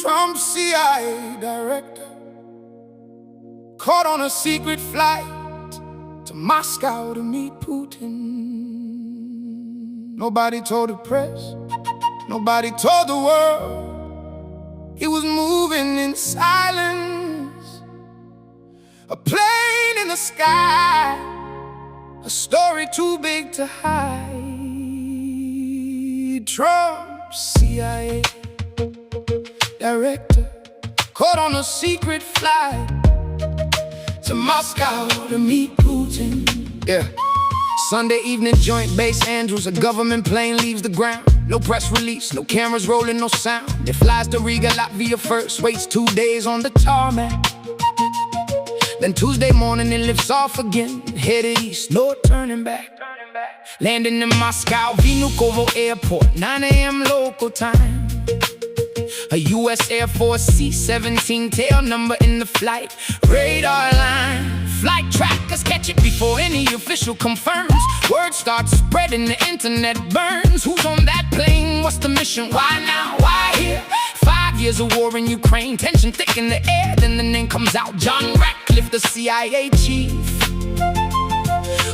Trump CIA Director caught on a secret flight to Moscow to meet Putin. Nobody told the press, nobody told the world. He was moving in silence, a plane in the sky, a story too big to hide. Trump CIA Director caught on a secret flight to Moscow to meet Putin. Yeah. Sunday evening, Joint Base Andrews, a government plane leaves the ground. No press release, no cameras rolling, no sound. It flies to Riga, Latvia first, waits 2 days on the tarmac. Then Tuesday morning it lifts off again, headed east, no turning back. Landing in Moscow, Vnukovo Airport, 9 a.m. local time. A U.S. Air Force C-17 tail number in the flight radar line. Flight trackers catch it before any official confirms. Word starts spreading, the internet burns. Who's on that plane? What's the mission? Why now? Why here? 5 years of war in Ukraine, tension thick in the air. Then the name comes out, John Ratcliffe, the CIA chief.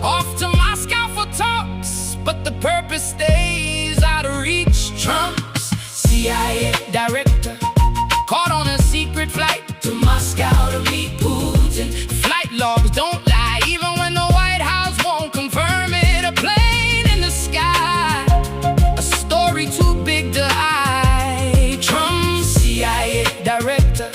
Off to Moscow for talks, but the purpose stays out of reach. Trump's CIA Director caught on a secret flight to Moscow to meet Putin. Flight logs don't lie, even when the White House won't confirm it. A plane in the sky, a story too big to hide. Trump's CIA Director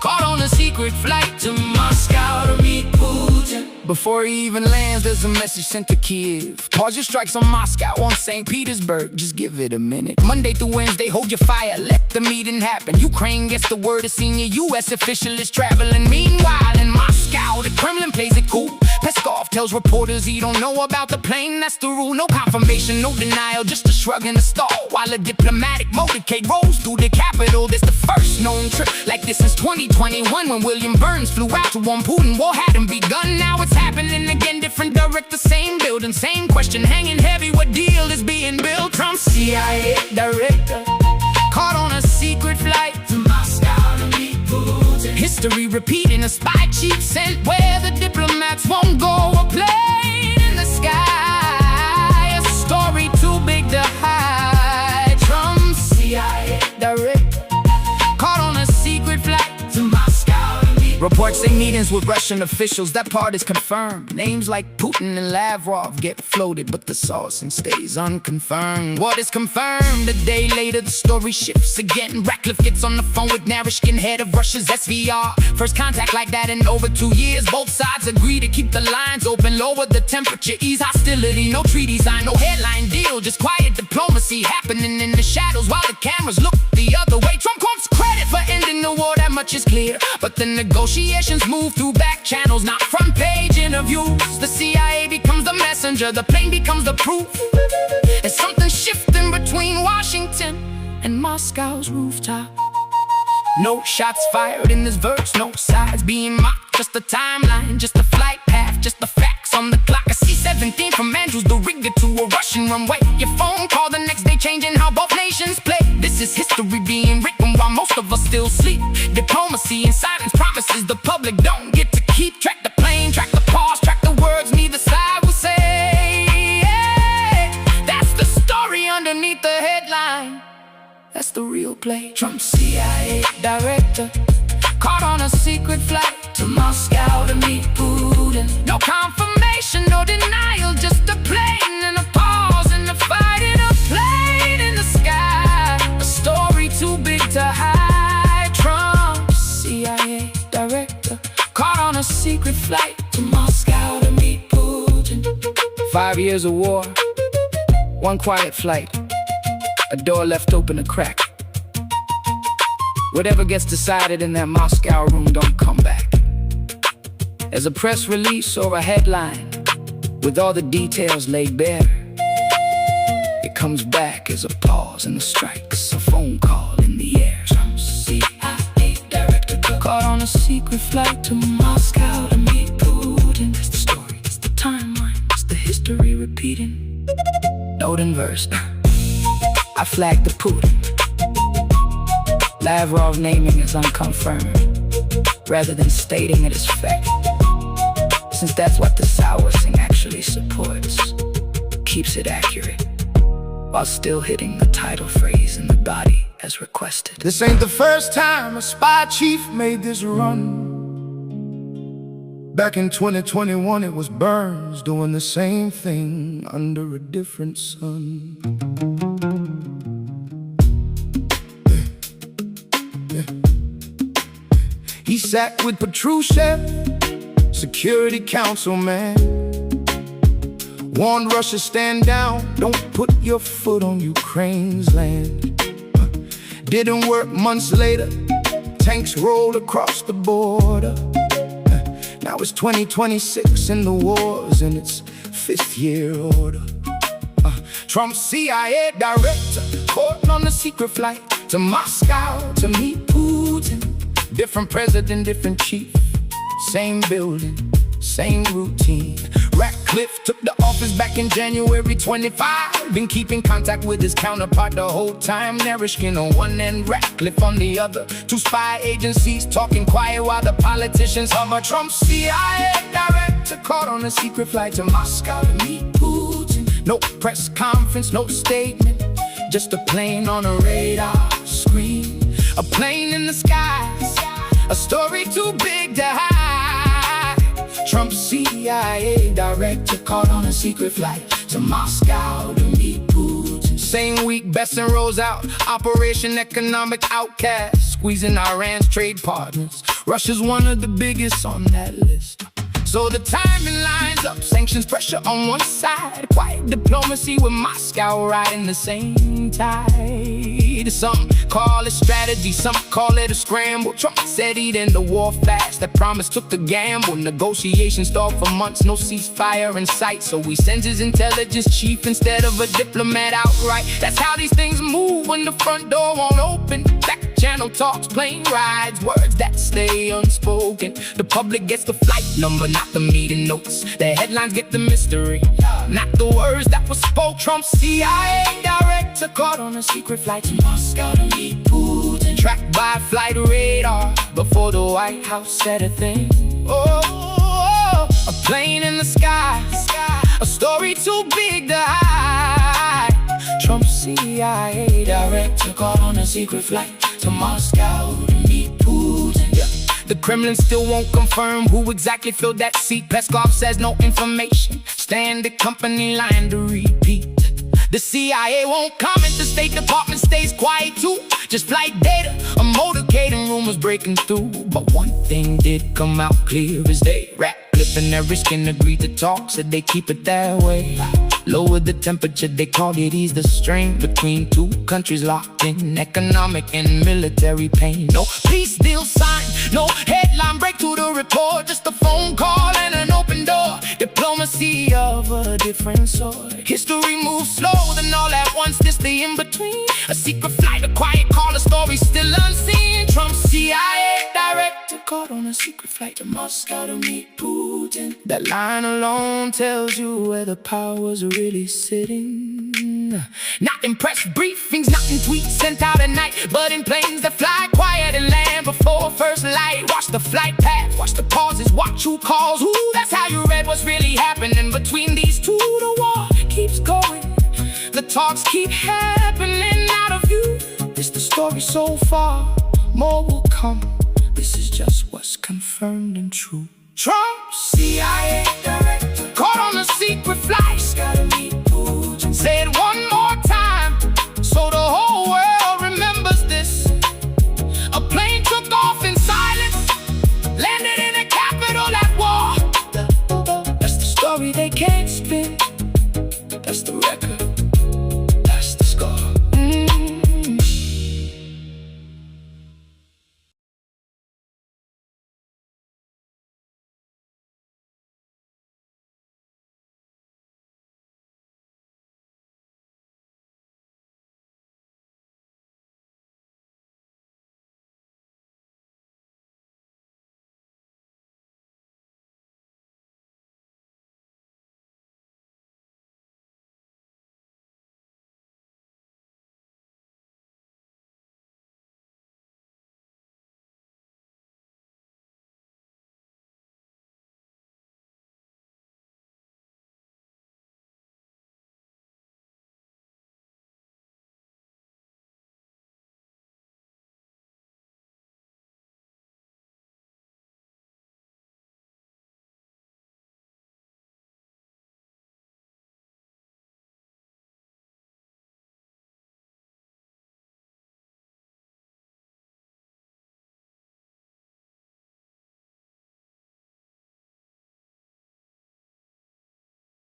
caught on a secret flight to Moscow to meet Putin. Before he even lands, there's a message sent to Kiev. Pause your strikes on Moscow, on St. Petersburg, just give it a minute. Monday through Wednesday, hold your fire, let the meeting happen. Ukraine gets the word, a senior U.S. official is traveling. Meanwhile, in Moscow, the Kremlin plays it cool. Peskov tells reporters he don't know about the plane, that's the rule. No confirmation, no denial, just a shrug and a stall. While a diplomatic motorcade rolls through the capital. This the first known trip like this since 2021, when William Burns flew out to warn Putin war hadn't begun. Now it's happening again, different director, same building, same question hanging heavy. What deal is being built? Trump's CIA Director caught on a secret flight to Moscow to meet Putin. History repeating, a spy chief sent where the diplomats won't go. A plane in the sky, a story too big to hide. Trump's CIA Director caught on a secret flight to Moscow to meet. Reports say meetings with Russian officials, that part is confirmed. Names like Putin and Lavrov get floated, but the sourcing stays unconfirmed. What is confirmed? A day later the story shifts again. Ratcliffe gets on the phone with Naryshkin, head of Russia's SVR. First contact like that in over 2 years. Both sides agree to keep the lines open, lower the temperature, ease hostility. No treaty signed, no headline deal, just quiet diplomacy happening in the shadows while the cameras look the other way. Trump wants credit for ending the war, that much is clear, but the negotiations move through back channels, not front page interviews. The CIA becomes the messenger, the plane becomes the proof. There's something shifting between Washington and Moscow's rooftop. No shots fired in this verse, no sides being mocked. Just the timeline, just the flight path, just the facts on the clock. A C-17 from Andrews to Riga to a Russian runway. Your phone call the next day changing how both nations play. This is history being written while most of us still sleep. Diplomacy and silence promises the public don't get to keep. Track the plane, track the pause, track the words neither side will say. That's the story underneath the headline, that's the real play. Trump's CIA Director caught on a secret flight to Moscow to meet Putin. No confirmation, no denial, just a plane and a pause and a fight in a plane in the sky. A story too big to hide. Trump's CIA Director caught on a secret flight to Moscow to meet Putin. 5 years of war, one quiet flight, a door left open a crack. Whatever gets decided in that Moscow room don't come back. As a press release or a headline, with all the details laid bare, it comes back as a pause in the strikes, a phone call in the air. Trump's CIA Director caught on a secret flight to Moscow to meet Putin. It's the story, it's the timeline, it's the history repeating. Note in verse. I flagged the Putin. Lavrov naming is unconfirmed, rather than stating it as fact, since that's what the soursing actually supports. Keeps it accurate, while still hitting the title phrase in the body as requested. This ain't the first time a spy chief made this run. Back in 2021, it was Burns doing the same thing under a different sun. He sat with Patrushev, Security Council man. Warned Russia, stand down, don't put your foot on Ukraine's land. Didn't work. Months later, tanks rolled across the border. Now it's 2026 and the war's in its 5th year order. Trump's CIA Director caught on a secret flight to Moscow to meet Putin. Different president, different chief, same building, same routine. Ratcliffe took the office back in January 25. Been keeping contact with his counterpart the whole time. Naryshkin on one end, Ratcliffe on the other. 2 spy agencies talking quiet while the politicians hover. Trump's CIA Director caught on a secret flight to Moscow to meet Putin. No press conference, no statement, just a plane on a radar screen. A plane in the sky, a story too big to hide. Trump's CIA Director caught on a secret flight to Moscow to meet Putin. Same week, Besson rolls out Operation Economic Outcast, squeezing Iran's trade partners. Russia's one of the biggest on that list. So the timing lines up, sanctions pressure on one side, quiet diplomacy with Moscow riding the same tide. Some call it strategy, some call it a scramble. Trump said he'd end the war fast, that promise took the gamble. Negotiations stalled for months, no ceasefire in sight. So he sends his intelligence chief instead of a diplomat outright. That's how these things move when the front door won't open. Back channel talks, plane rides, words that stay unspoken. The public gets the flight number, not the meeting notes. The headlines get the mystery, not the words that were spoke. Trump's CIA Director caught on a secret flight to Moscow to meet Putin. Tracked by flight radar before the White House said a thing. Oh, a plane in the sky, a story too big to hide. Trump's CIA Director caught on a secret flight to Moscow to meet Putin. The Kremlin still won't confirm who exactly filled that seat. Peskov says no information, standard company line to repeat. The CIA won't comment, the State Department stays quiet too. Just flight data, a motorcade and rumors breaking through. But one thing did come out clear as day. Ratcliffe and Naryshkin agreed to talk, said they keep it that way. Lowered the temperature, they called it ease the strain between 2 countries locked in economic and military pain. No peace deal signed, no headline break to the report, just a phone call and an open door. Diplomacy of a different sort. History moves slow, then all at once, this the in-between. A secret flight, a quiet call, a story still unseen. Trump's CIA Director caught on a secret flight to Moscow to meet Putin. That line alone tells you where the power's really sitting. Not in press briefings, not in tweets sent out at night, but in planes that fly quiet and land before first light. Watch the flight path, watch the pauses, watch who calls who. That's how you read what's really happening between these two. The war keeps going, the talks keep happening out of view. This the story so far, more will come. This is just what's confirmed and true. Trump's CIA Director caught on a secret flight, gotta meet Putin. Say it one more time, so the whole world remembers this. A plane took off in silence, landed in a capital at war. That's the story they can't spin, that's the record